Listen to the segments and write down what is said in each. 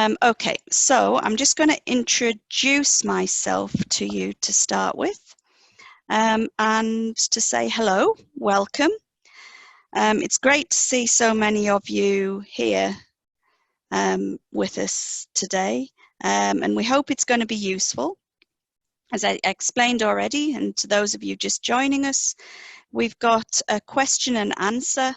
Okay, so I'm just going to introduce myself to you to start with, and to say hello, welcome. It's great to see so many of you here with us today, and we hope it's going to be useful. As I explained already, and to those of you just joining us, we've got a question and answer.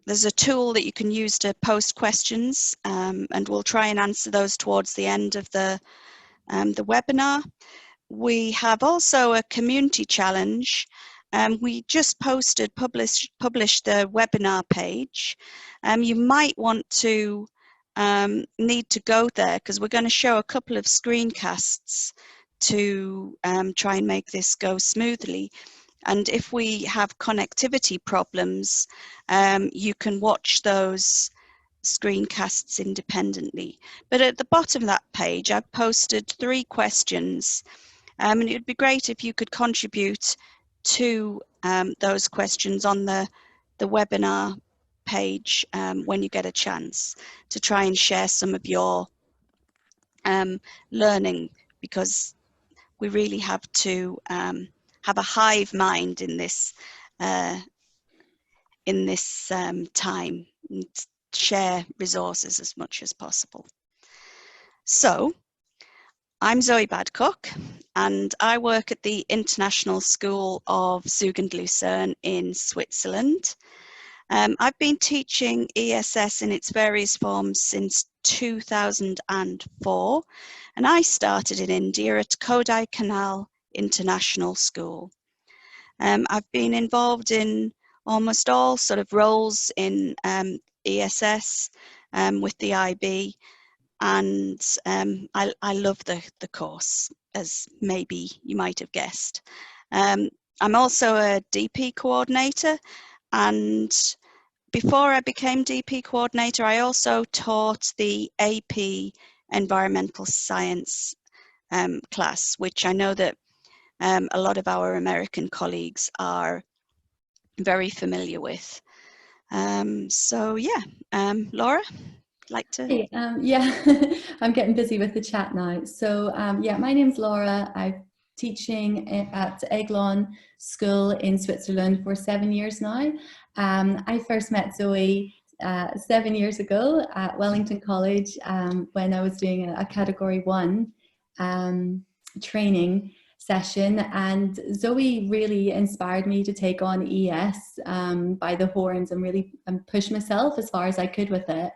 There's a tool that you can use to post questions, and we'll try and answer those towards the end of the webinar. We have also a community challenge. We just published the webinar page. You might want to need to go there because we're going to show a couple of screencasts to try and make this go smoothly. And if we have connectivity problems, you can watch those screencasts independently. But at the bottom of that page, I've posted 3 questions. And it would be great if you could contribute to those questions on the webinar page when you get a chance to try and share some of your learning, because we really have to have a hive mind in this time, and share resources as much as possible. So, I'm Zoe Badcock, and I work at the International School of Zug und Lucerne in Switzerland. I've been teaching ESS in its various forms since 2004, and I started in India at Kodaikanal International School. I've been involved in almost all sort of roles in ESS with the IB, and I love the course, as maybe you might have guessed. I'm also a DP coordinator, and before I became DP coordinator, I also taught the AP Environmental Science class, which I know that a lot of our American colleagues are very familiar with. So yeah, Laura, like to? Hey, yeah, I'm getting busy with the chat now. So yeah, my name's Laura. I'm teaching at Eglon School in Switzerland for 7 years now. I first met Zoe 7 years ago at Wellington College when I was doing a Category 1 training session, and Zoe really inspired me to take on ES by the horns and really push myself as far as I could with it.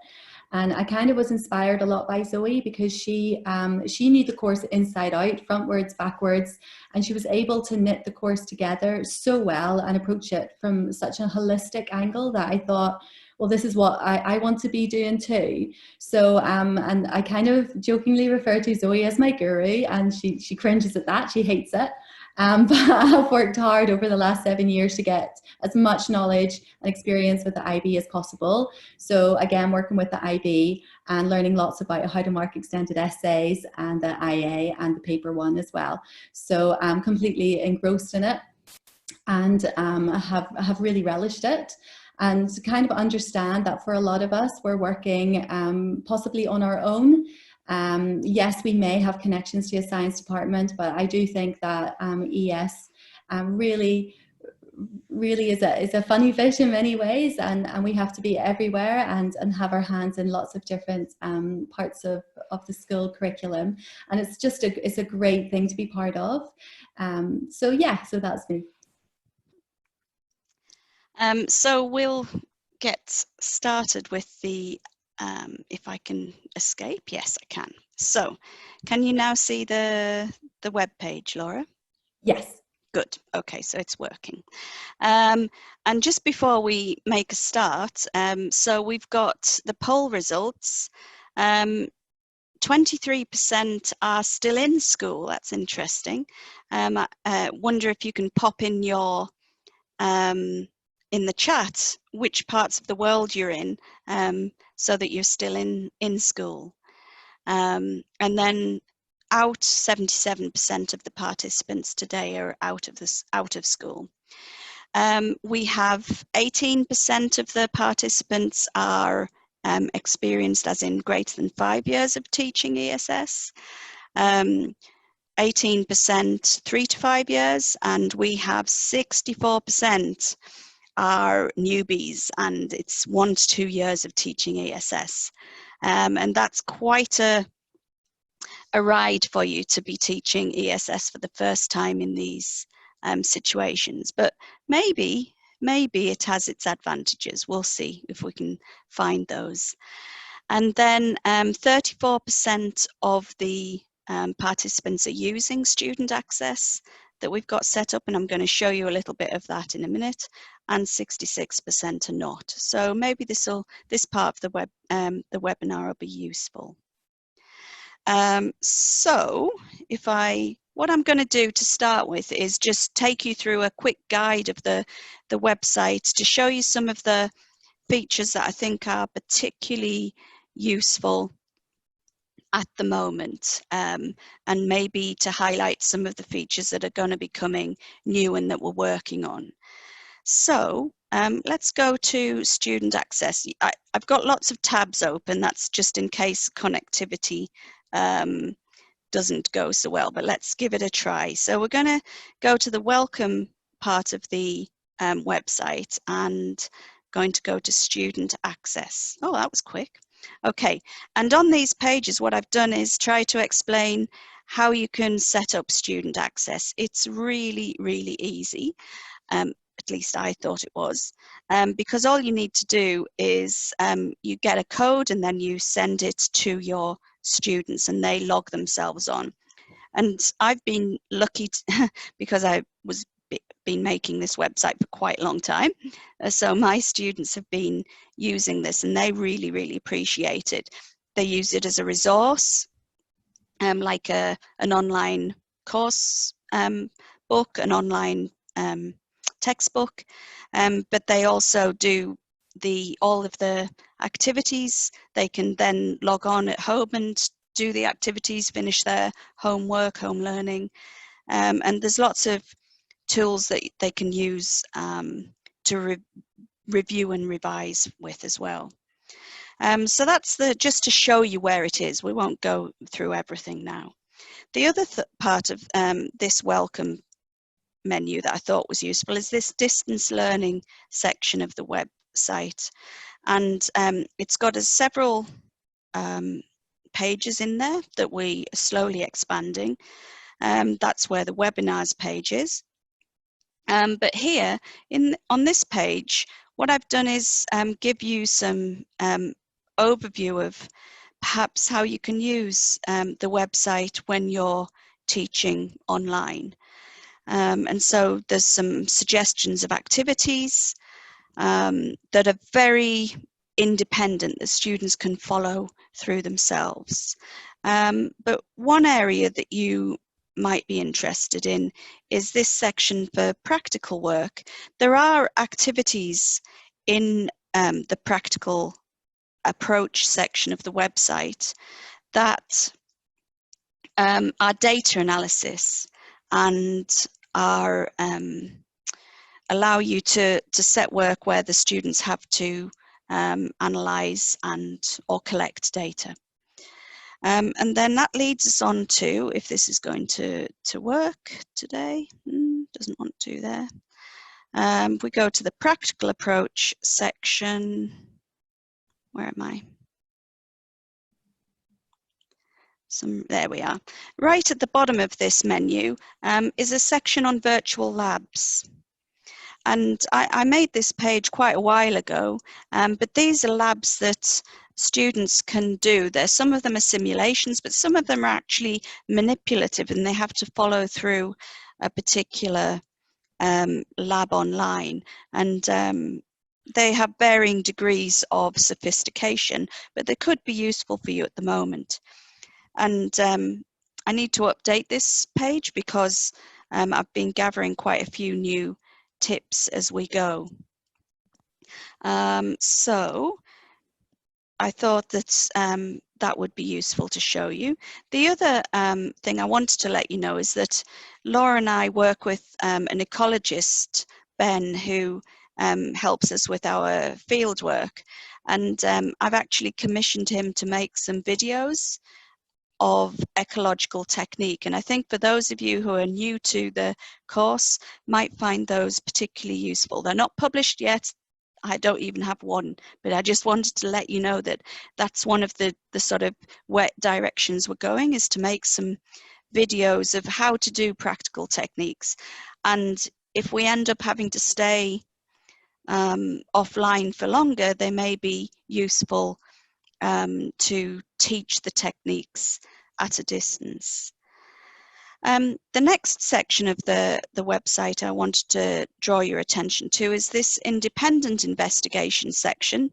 And I kind of was inspired a lot by Zoe because she knew the course inside out, frontwards, backwards, and she was able to knit the course together so well and approach it from such a holistic angle that I thought, well, this is what I want to be doing too. So, and I kind of jokingly refer to Zoe as my guru, and she cringes at that, she hates it. But I've worked hard over the last 7 years to get as much knowledge and experience with the IB as possible. So again, working with the IB and learning lots about how to mark extended essays and the IA and the paper one as well. So I'm completely engrossed in it and have really relished it. And to kind of understand that for a lot of us, we're working possibly on our own. Yes, we may have connections to a science department, but I do think that ES really is a funny fish in many ways, and we have to be everywhere and have our hands in lots of different parts of the school curriculum, and it's just it's a great thing to be part of. So yeah, so that's me. So we'll get started with the if I can escape. Yes, I can. So can you now see the web page, Laura? Yes. Good. Okay, so it's working. And just before we make a start, so we've got the poll results. 23% are still in school. That's interesting. I wonder if you can pop in your in the chat which parts of the world you're in, so that you're still in school. And then 77% of the participants today are out of school. We have 18% of the participants are experienced as in greater than 5 years of teaching ESS, 18% 3 to 5 years, and we have 64% are newbies, and it's 1 to 2 years of teaching ESS. And that's quite a ride for you to be teaching ESS for the first time in these situations. But maybe it has its advantages. We'll see if we can find those. And then 34% of the participants are using student access that we've got set up, and I'm going to show you a little bit of that in a minute, and 66% are not. So maybe this part of the webinar will be useful. So what I'm going to do to start with is just take you through a quick guide of the website to show you some of the features that I think are particularly useful at the moment, and maybe to highlight some of the features that are going to be coming new and that we're working on. So let's go to student access. I've got lots of tabs open. That's just in case connectivity doesn't go so well, but let's give it a try. So we're going to go to the welcome part of the website and going to go to student access. Oh, that was quick. Okay, and on these pages, what I've done is try to explain how you can set up student access. It's really, really easy. At least I thought it was, because all you need to do is you get a code and then you send it to your students and they log themselves on. And I've been lucky because I was been making this website for quite a long time. So my students have been using this and they really, really appreciate it. They use it as a resource, like an online course book, an online textbook, but they also do all of the activities. They can then log on at home and do the activities, finish their homework, home learning, and there's lots of tools that they can use to review and revise with as well. So that's just to show you where it is. We won't go through everything now. The other part of this welcome menu that I thought was useful is this distance learning section of the website, and it's got several pages in there that we are slowly expanding. That's where the webinars page is. But here on this page, what I've done is give you some overview of perhaps how you can use the website when you're teaching online. And so there's some suggestions of activities that are very independent that students can follow through themselves. But one area that you might be interested in is this section for practical work. There are activities in the practical approach section of the website that are data analysis and are allow you to set work where the students have to analyze or collect data. And then that leads us on to, if this is going to work today, doesn't want to there. We go to the practical approach section. Where am I? There we are. Right at the bottom of this menu is a section on virtual labs. And I made this page quite a while ago, but these are labs that students can do. Some of them are simulations, but some of them are actually manipulative and they have to follow through a particular lab online. And they have varying degrees of sophistication, but they could be useful for you at the moment. And I need to update this page because I've been gathering quite a few new tips as we go. So I thought that that would be useful to show you. The other thing I wanted to let you know is that Laura and I work with an ecologist, Ben, who helps us with our field work. And I've actually commissioned him to make some videos of ecological technique. And I think for those of you who are new to the course might find those particularly useful. They're not published yet. I don't even have one, but I just wanted to let you know that that's one of the sort of directions we're going, is to make some videos of how to do practical techniques. And if we end up having to stay offline for longer, they may be useful to teach the techniques at a distance. The next section of the website I wanted to draw your attention to is this independent investigation section.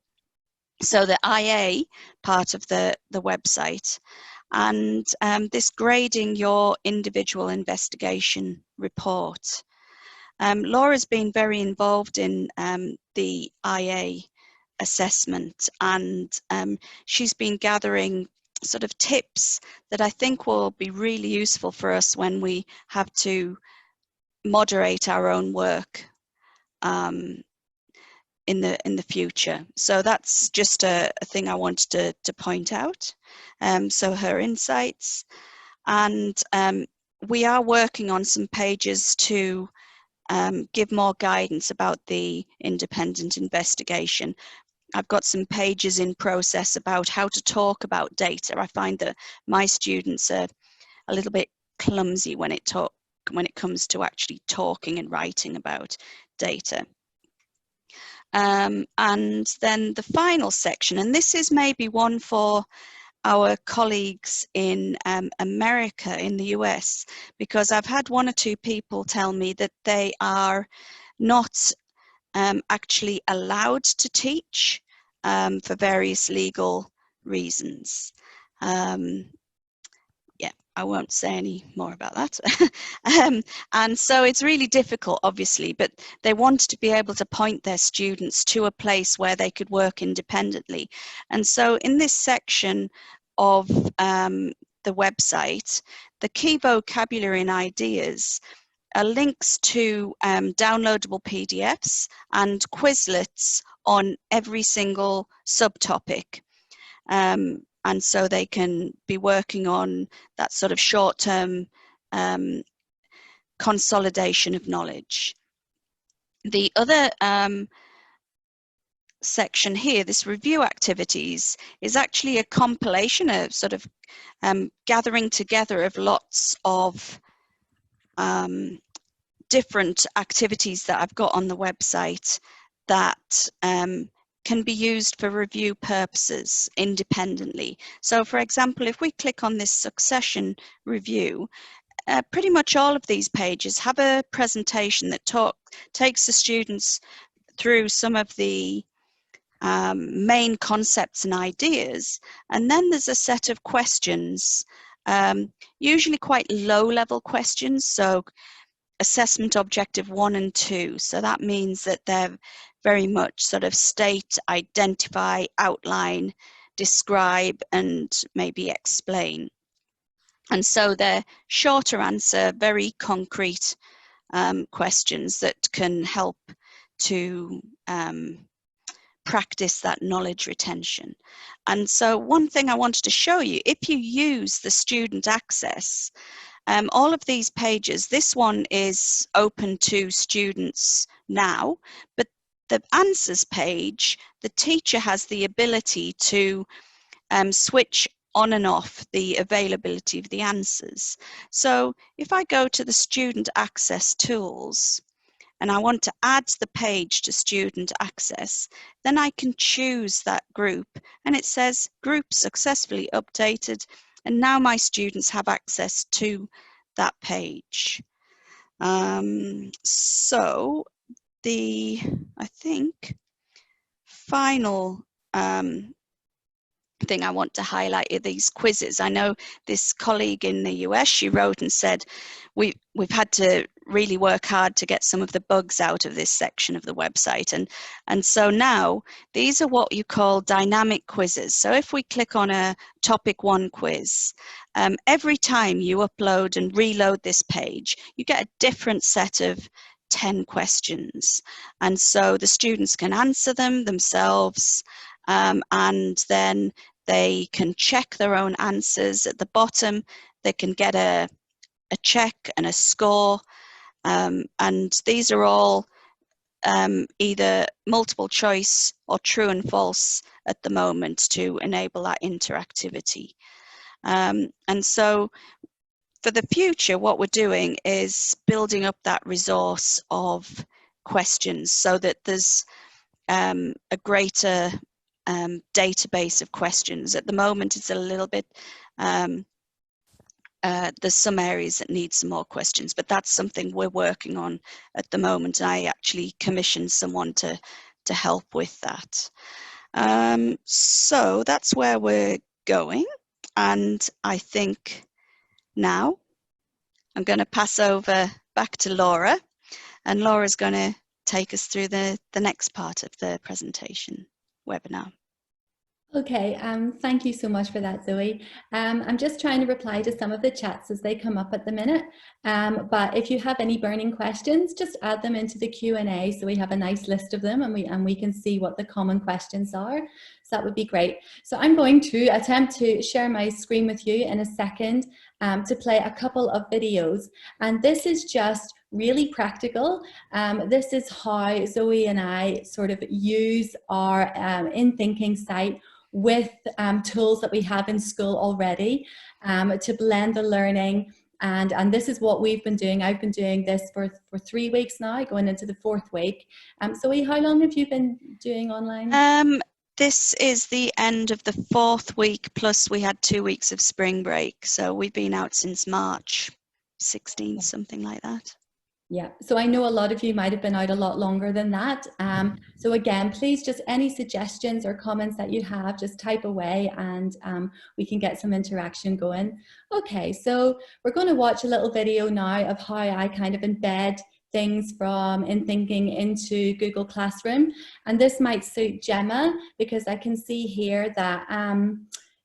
So the IA part of the website, and this grading your individual investigation report. Laura's been very involved in the IA assessment, and she's been gathering sort of tips that I think will be really useful for us when we have to moderate our own work in the future. So that's just a thing I wanted to point out. So her insights, and we are working on some pages to give more guidance about the independent investigation. I've got some pages in process about how to talk about data. I find that my students are a little bit clumsy when it comes to actually talking and writing about data. And then the final section, and this is maybe one for our colleagues in America, in the US, because I've had one or two people tell me that they are not actually allowed to teach for various legal reasons. Yeah, I won't say any more about that. And so it's really difficult, obviously, but they want to be able to point their students to a place where they could work independently. And so in this section of the website, the key vocabulary and ideas are links to downloadable PDFs and Quizlets on every single subtopic. And so they can be working on that sort of short-term consolidation of knowledge. The other section here, this review activities, is actually a compilation, a sort of gathering together of lots of different activities that I've got on the website that can be used for review purposes independently. So for example, if we click on this succession review, pretty much all of these pages have a presentation that takes the students through some of the main concepts and ideas, and then there's a set of questions, usually quite low-level questions, so assessment objective 1 and 2. So that means that they're very much sort of state, identify, outline, describe, and maybe explain. And so they're shorter answer, very concrete questions that can help to practice that knowledge retention. And so one thing I wanted to show you, if you use the student access, all of these pages, this one is open to students now, but the answers page, the teacher has the ability to switch on and off the availability of the answers. So if I go to the student access tools and I want to add the page to student access, then I can choose that group, and it says group successfully updated, and now my students have access to that page. So I think, final thing I want to highlight are these quizzes. I know this colleague in the US, she wrote and said, we've had to really work hard to get some of the bugs out of this section of the website. And so now these are what you call dynamic quizzes. So if we click on a topic 1 quiz, every time you upload and reload this page, you get a different set of 10 questions. And so the students can answer them themselves, and then they can check their own answers. At the bottom, they can get a check and a score, and these are all either multiple choice or true and false at the moment to enable that interactivity. And so for the future, what we're doing is building up that resource of questions so that there's a greater database of questions. At the moment, it's a little bit, there's some areas that need some more questions, but that's something we're working on at the moment. And I actually commissioned someone to help with that. So that's where we're going. And I think now I'm going to pass over back to Laura, and Laura's going to take us through the next part of the presentation webinar. Okay, thank you so much for that, Zoe. I'm just trying to reply to some of the chats as they come up at the minute. But if you have any burning questions, just add them into the Q&A so we have a nice list of them and we can see what the common questions are. So that would be great. So I'm going to attempt to share my screen with you in a second to play a couple of videos. And this is just really practical. This is how Zoe and I sort of use our InThinking site with tools that we have in school already to blend the learning. And this is what we've been doing. I've been doing this for 3 weeks now, going into the 4th week. Zoe, how long have you been doing online? This is the end of the 4th week, plus we had 2 weeks of spring break. So we've been out since March 16th, something like that. Yeah, so I know a lot of you might have been out a lot longer than that. So again, please just any suggestions or comments that you have, just type away and we can get some interaction going. Okay, so we're going to watch a little video now of how I kind of embed things from InThinking into Google Classroom. And this might suit Gemma because I can see here that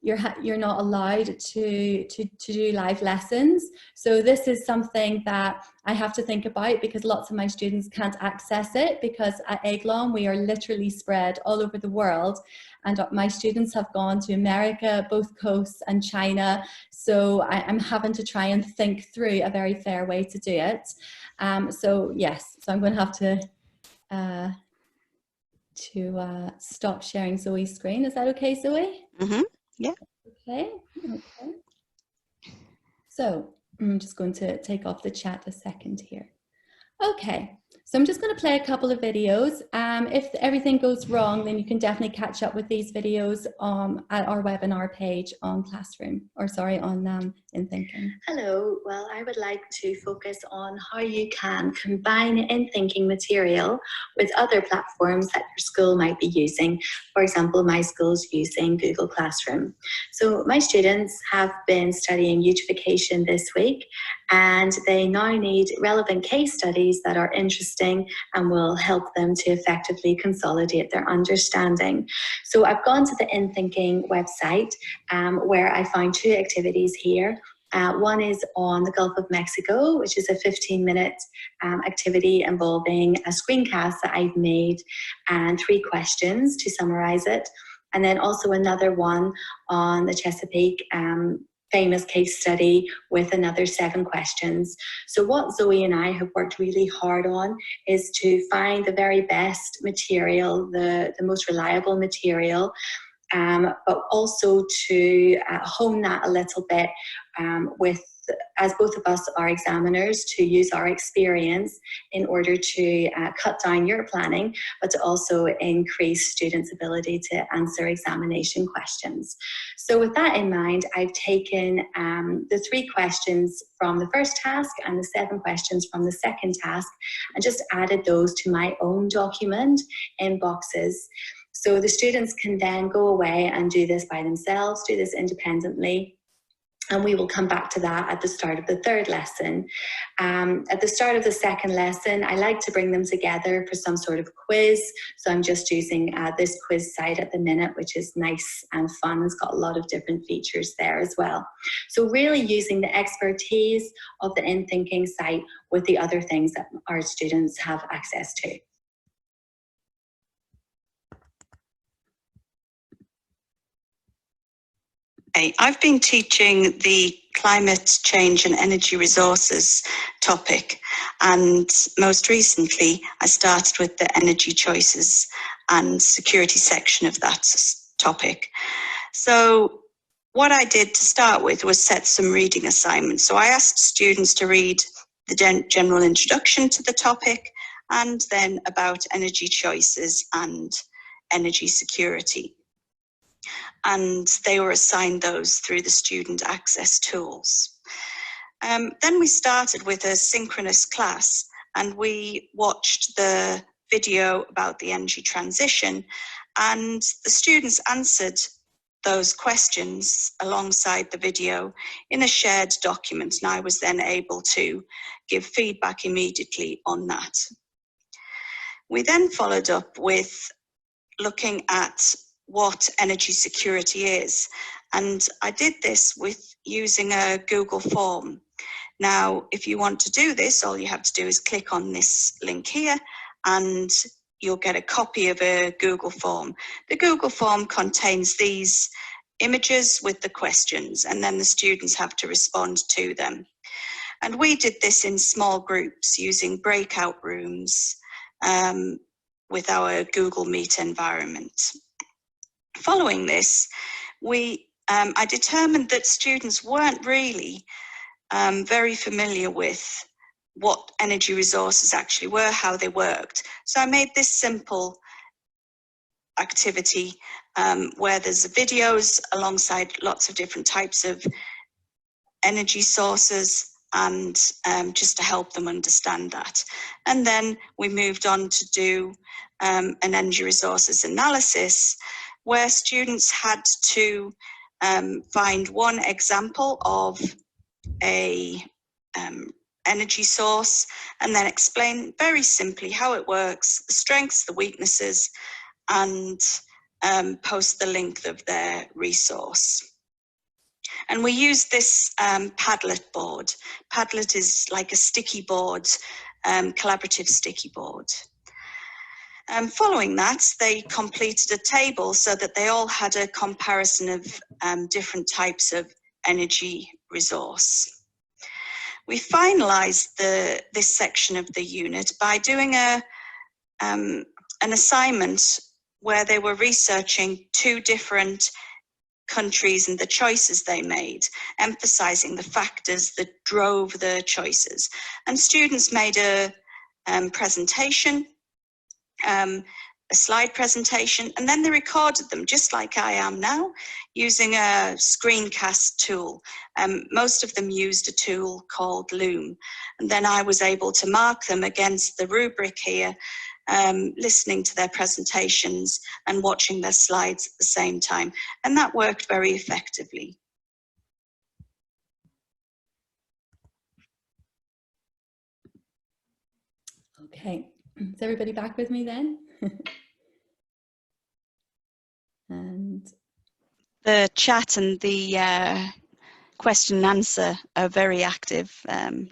you're not allowed to do live lessons. So this is something that I have to think about because lots of my students can't access it because at Eglon we are literally spread all over the world and my students have gone to America, both coasts and China. So I'm having to try and think through a very fair way to do it. So yes, so I'm going to have to stop sharing Zoe's screen. Is that okay, Zoe? Mm-hmm. Yeah. Okay. Okay. So I'm just going to take off the chat a second here. Okay. So I'm just going to play a couple of videos. If everything goes wrong, then you can definitely catch up with these videos at our webinar page on Classroom, or sorry, on InThinking. Hello, well, I would like to focus on how you can combine InThinking material with other platforms that your school might be using. For example, my school's using Google Classroom. So my students have been studying eutification this week, and they now need relevant case studies that are interesting and will help them to effectively consolidate their understanding. So I've gone to the InThinking website where I found 2 activities here. One is on the Gulf of Mexico, which is a 15-minute activity involving a screencast that I've made and 3 questions to summarize it. And then also another one on the Chesapeake famous case study with another 7 questions. So what Zoe and I have worked really hard on is to find the very best material, the most reliable material, but also to hone that a little bit with, as both of us are examiners, to use our experience in order to cut down your planning, but to also increase students' ability to answer examination questions. So with that in mind, I've taken the 3 questions from the first task and the 7 questions from the second task and just added those to my own document in boxes. So the students can then go away and do this by themselves, do this independently. And we will come back to that at the start of the 3rd lesson. At the start of the 2nd lesson, I like to bring them together for some sort of quiz. So I'm just using this quiz site at the minute, which is nice and fun. It's got a lot of different features there as well. So really using the expertise of the InThinking site with the other things that our students have access to. Okay, I've been teaching the climate change and energy resources topic, and most recently I started with the energy choices and security section of that topic. So what I did to start with was set some reading assignments. So I asked students to read the general introduction to the topic and then about energy choices and energy security. And they were assigned those through the student access tools. Then we started with a synchronous class, and we watched the video about the energy transition, and the students answered those questions alongside the video in a shared document, and I was then able to give feedback immediately on that. We then followed up with looking at what energy security is, and I did this with using a Google form. Now, if you want to do this, all you have to do is click on this link here and you'll get a copy of a Google form. The Google form contains these images with the questions, and then the students have to respond to them. And we did this in small groups using breakout rooms with our Google Meet environment. Following this, I determined that students weren't really very familiar with what energy resources actually were, how they worked. So I made this simple activity where there's videos alongside lots of different types of energy sources, and just to help them understand that. And then we moved on to do an energy resources analysis where students had to find one example of a energy source and then explain very simply how it works, the strengths, the weaknesses, and post the length of their resource. And we use this Padlet board. Padlet is like a sticky board, collaborative sticky board. Following that, they completed a table so that they all had a comparison of different types of energy resource. We finalised this section of the unit by doing an assignment where they were researching 2 different countries and the choices they made, emphasising the factors that drove the choices. And students made a presentation, a slide presentation, and then they recorded them just like I am now using a screencast tool. Most of them used a tool called Loom, and then I was able to mark them against the rubric here, listening to their presentations and watching their slides at the same time, and that worked very effectively. Okay, is everybody back with me then? And the chat and the question and answer are very active,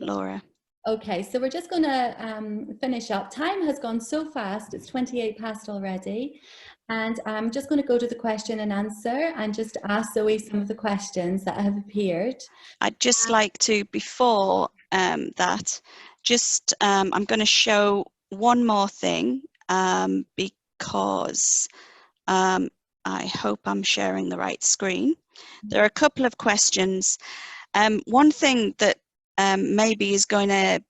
Laura. Okay, so we're just going to finish up. Time has gone so fast, it's 28 past already. And I'm just going to go to the question and answer and just ask Zoe some of the questions that have appeared. I'd just like to, before that, just I'm going to show one more thing because I hope I'm sharing the right screen. There are a couple of questions. One thing that maybe is going to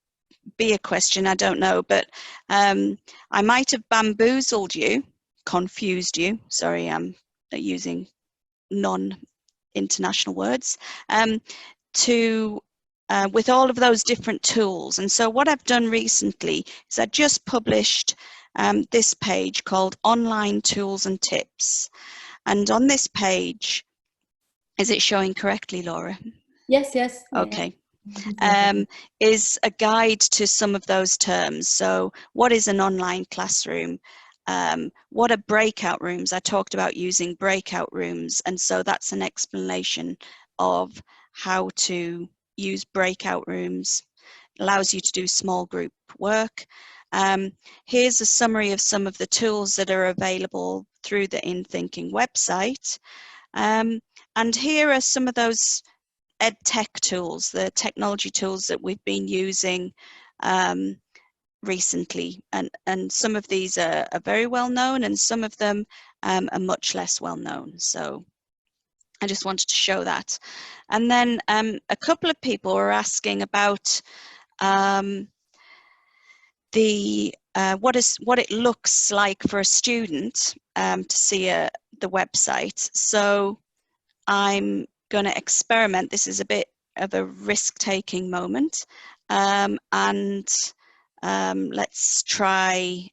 be a question, I don't know, but I might have bamboozled you, confused you, sorry, I'm using non-international words, with all of those different tools. And so what I've done recently is I just published this page called Online Tools and Tips. And on this page, is it showing correctly, Laura? Yes, yes. Okay. Is a guide to some of those terms. So what is an online classroom? What are breakout rooms? I talked about using breakout rooms, and so that's an explanation of how to use breakout rooms. It allows you to do small group work. Here's a summary of some of the tools that are available through the InThinking website. And here are some of those ed tech tools, the technology tools that we've been using recently, and some of these are very well known, and some of them are much less well known. So I just wanted to show that. And then a couple of people were asking about what it looks like for a student to see the website. So I'm going to experiment. This is a bit of a risk-taking moment, and let's try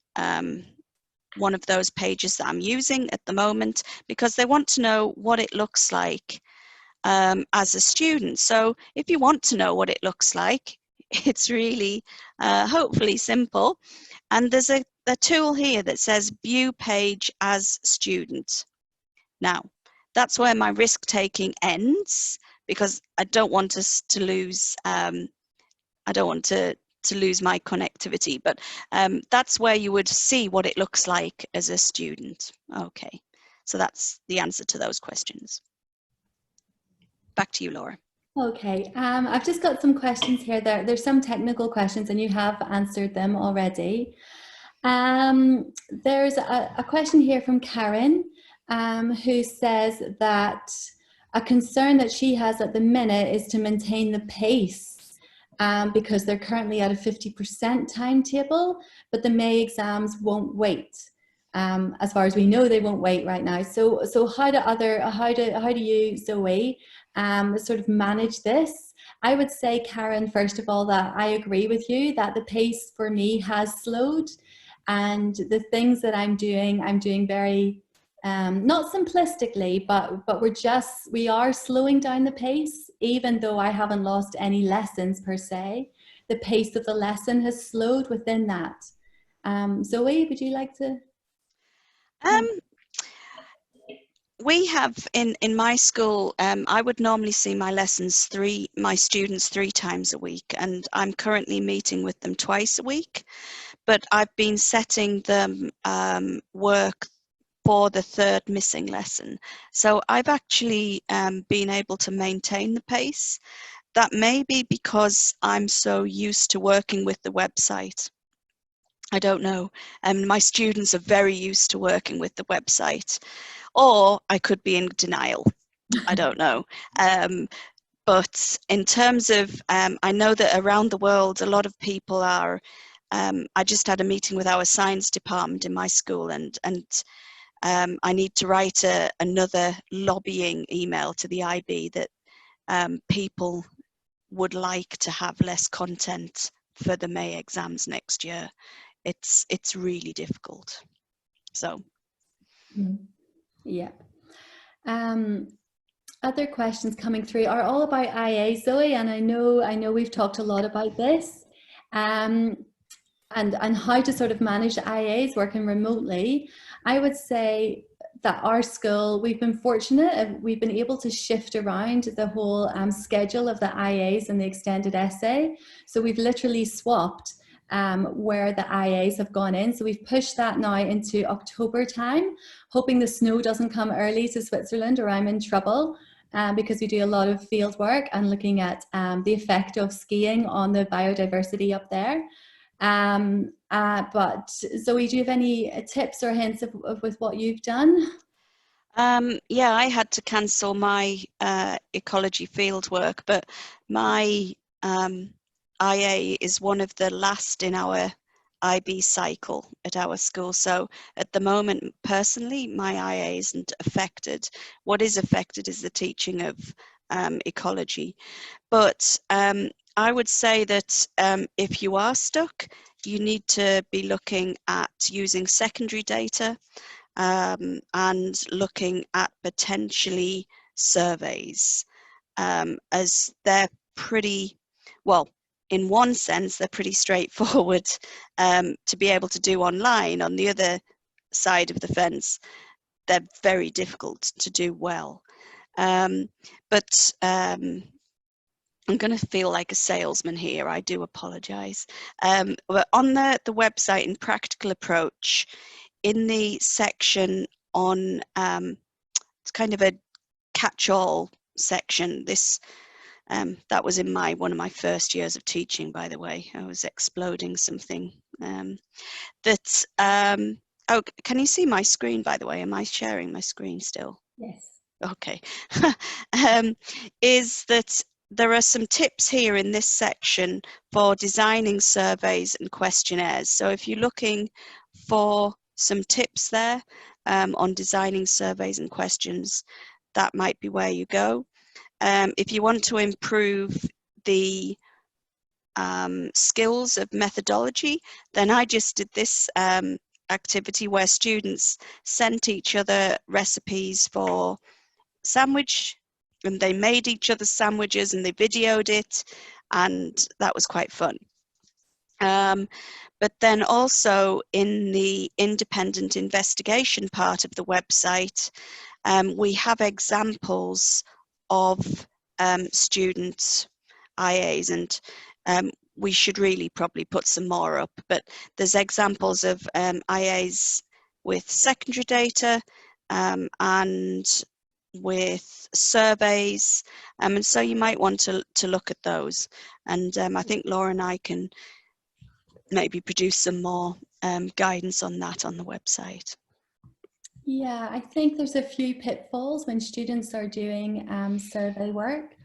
one of those pages that I'm using at the moment, because they want to know what it looks like as a student. So if you want to know what it looks like, it's really hopefully simple. And there's a tool here that says view page as student. Now, that's where my risk taking ends, because I don't want us to lose, I don't want to lose my connectivity, but that's where you would see what it looks like as a student. Okay, so that's the answer to those questions. Back to you, Laura. Okay, I've just got some questions here. There's some technical questions and you have answered them already. There's a question here from Karen, who says that a concern that she has at the minute is to maintain the pace, because they're currently at a 50% timetable, but the May exams won't wait. As far as we know, they won't wait right now. So how do you, Zoe, sort of manage this? I would say, Karen, first of all, that I agree with you that the pace for me has slowed, and the things that I'm doing very not simplistically, but we are slowing down the pace, even though I haven't lost any lessons per se. The pace of the lesson has slowed within that. Zoe, would you like to? We have in my school, I would normally see my students 3 times a week, and I'm currently meeting with them twice a week, but I've been setting them work for the 3rd missing lesson. So I've actually been able to maintain the pace. That may be because I'm so used to working with the website. I don't know. My students are very used to working with the website, or I could be in denial. I don't know. But in terms of, I know that around the world, a lot of people are, I just had a meeting with our science department in my school, and I need to write another lobbying email to the IB that people would like to have less content for the May exams next year. It's really difficult. So. Yeah. Other questions coming through are all about IA, Zoe, and I know we've talked a lot about this, and how to sort of manage IAs working remotely. I would say that our school, we've been fortunate, we've been able to shift around the whole schedule of the IAs and the extended essay. So we've literally swapped where the IAs have gone in. So we've pushed that now into October time, hoping the snow doesn't come early to Switzerland or I'm in trouble, because we do a lot of field work and looking at the effect of skiing on the biodiversity up there. But Zoe, do you have any tips or hints with what you've done? Yeah, I had to cancel my ecology field work, but my IA is one of the last in our IB cycle at our school. So at the moment, personally, my IA isn't affected. What is affected is the teaching of ecology. But I would say that if you are stuck, you need to be looking at using secondary data and looking at potentially surveys, as they're pretty, well, in one sense, they're pretty straightforward to be able to do online. On the other side of the fence, they're very difficult to do well. But I'm going to feel like a salesman here. I do apologize. But on the website in Practical Approach, in the section on, it's kind of a catch-all section. This that was in one of my first years of teaching, by the way. I was exploding something. Oh, can you see my screen, by the way? Am I sharing my screen still? Yes. Okay. Is that there are some tips here in this section for designing surveys and questionnaires. So if you're looking for some tips there on designing surveys and questions, that might be where you go. If you want to improve the skills of methodology, then I just did this activity where students sent each other recipes for sandwich, and they made each other sandwiches and they videoed it, and that was quite fun. But then also in the independent investigation part of the website, we have examples of students' IAs, and we should really probably put some more up, but there's examples of IAs with secondary data and with surveys, and so you might want to look at those, and I think Laura and I can maybe produce some more guidance on that on the website. Yeah, I think there's a few pitfalls when students are doing survey work.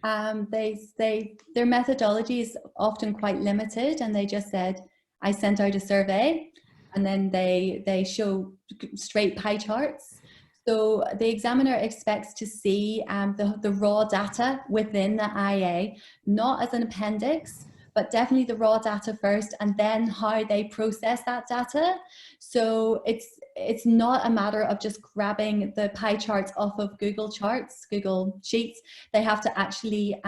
Their methodology is often quite limited, and they just said, I sent out a survey, and then they show straight pie charts. So the examiner expects to see the raw data within the IA, not as an appendix, but definitely the raw data first, and then how they process that data. So it's not a matter of just grabbing the pie charts off of Google Charts, Google Sheets. They have to actually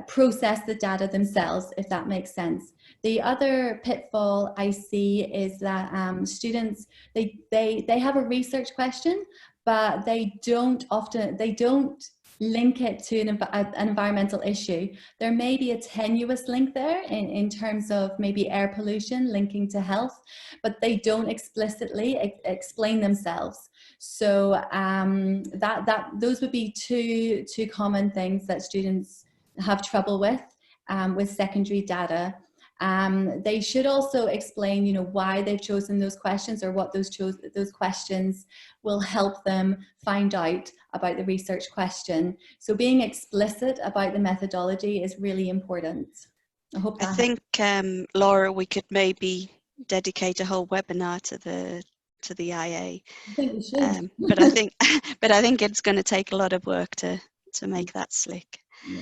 process the data themselves, if that makes sense. The other pitfall I see is that students, they have a research question, but they don't link it to an environmental issue. There may be a tenuous link there in terms of maybe air pollution linking to health, but they don't explicitly explain themselves. So those would be two common things that students have trouble with secondary data. They should also explain, why they've chosen those questions, or what those questions will help them find out about the research question. So being explicit about the methodology is really important. I hope that. I think, Laura, we could maybe dedicate a whole webinar to the IA. I think we should. But I think it's going to take a lot of work to make that slick. Yeah.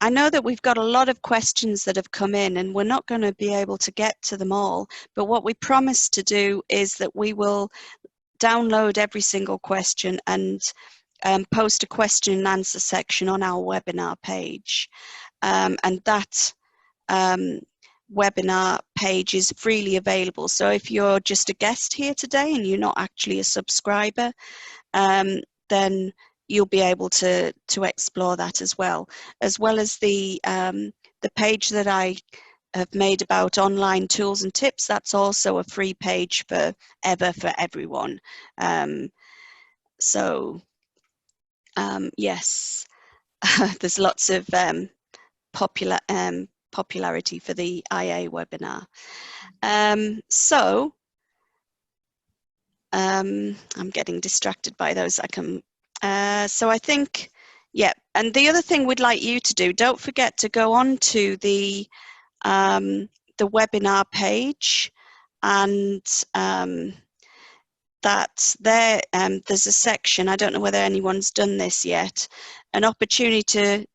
I know that we've got a lot of questions that have come in, and we're not going to be able to get to them all, but what we promise to do is that we will download every single question and post a question and answer section on our webinar page, and that webinar page is freely available. So if you're just a guest here today and you're not actually a subscriber, then you'll be able to explore that as well as the page that I have made about online tools and tips. That's also a free page for everyone. Yes, there's lots of popularity for the IA webinar. I'm getting distracted by those. So I think, yeah, and the other thing we'd like you to do, don't forget to go on to the webinar page, and that there's a section, I don't know whether anyone's done this yet, an opportunity to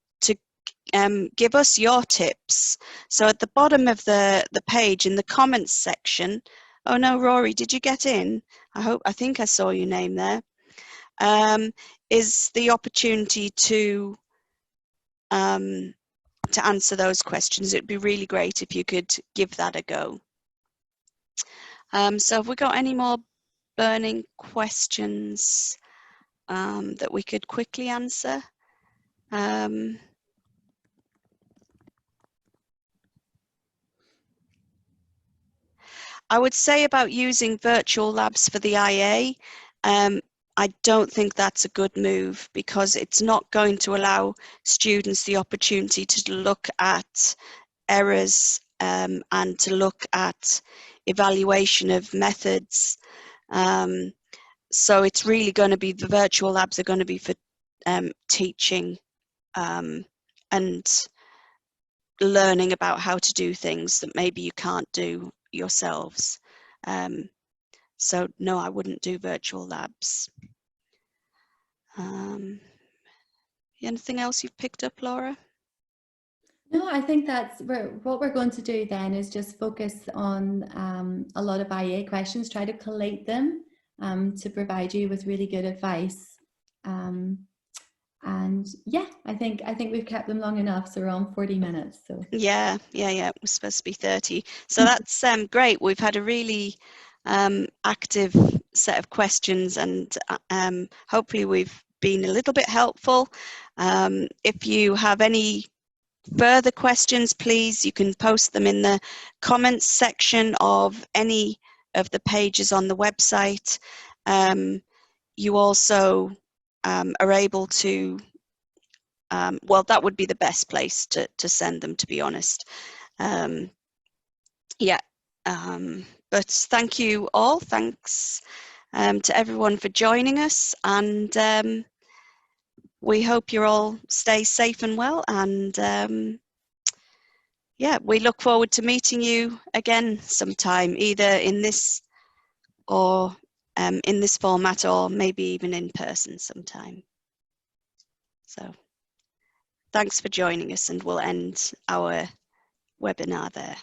give us your tips. So at the bottom of the page in the comments section, oh no, Rory, did you get in? I think I saw your name there. Is the opportunity to answer those questions. It'd be really great if you could give that a go. So have we got any more burning questions that we could quickly answer? I would say about using virtual labs for the IA, I don't think that's a good move, because it's not going to allow students the opportunity to look at errors and to look at evaluation of methods. So it's really going to be, the virtual labs are going to be for teaching and learning about how to do things that maybe you can't do yourselves. So no, I wouldn't do virtual labs. Anything else you've picked up, Laura? No, I think that's what we're going to do then, is just focus on a lot of IA questions, try to collate them to provide you with really good advice. And yeah, I think we've kept them long enough, so we're on 40 minutes. So Yeah, it was supposed to be 30. So that's great. We've had a really active set of questions, and hopefully we've been a little bit helpful. If you have any further questions, please, you can post them in the comments section of any of the pages on the website. You also are able to, well, that would be the best place to send them, to be honest. But thank you all. Thanks to everyone for joining us, and we hope you all stay safe and well, and yeah, we look forward to meeting you again sometime, either in this or in this format, or maybe even in person sometime. So thanks for joining us, and we'll end our webinar there.